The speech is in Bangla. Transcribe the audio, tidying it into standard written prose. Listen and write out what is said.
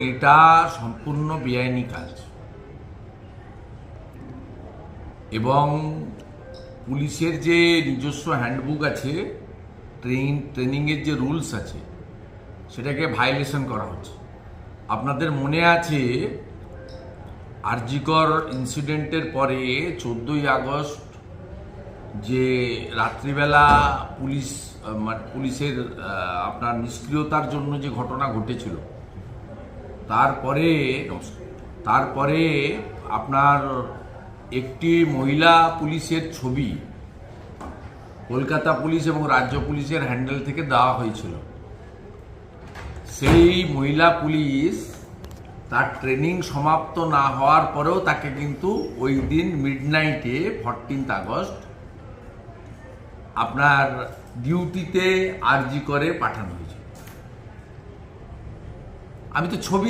এটা সম্পূর্ণ বেআইনি কাজ এবং পুলিশের যে নিজস্ব হ্যান্ডবুক আছে, ট্রেনিংয়ের যে রুলস আছে, সেটাকে ভায়োলেশন করা হচ্ছে। আপনাদের মনে আছে আরজিকর ইনসিডেন্টের পরে 14ই আগস্ট যে রাত্রিবেলা পুলিশের আপনার নিষ্ক্রিয়তার জন্য যে ঘটনা ঘটেছিল, তারপরে আপনার একটি মহিলা পুলিশের ছবি কলকাতা পুলিশ এবং রাজ্য পুলিশের হ্যান্ডেল থেকে দেওয়া হয়েছিল। সেই মহিলা পুলিশ তার ট্রেনিং সমাপ্ত না হওয়ার পরেও তাকে কিন্তু ওই দিন মিডনাইটে 14th আগস্ট আপনার ডিউটিতে আরজি করে পাঠানো হয়েছে। আমি তো ছবি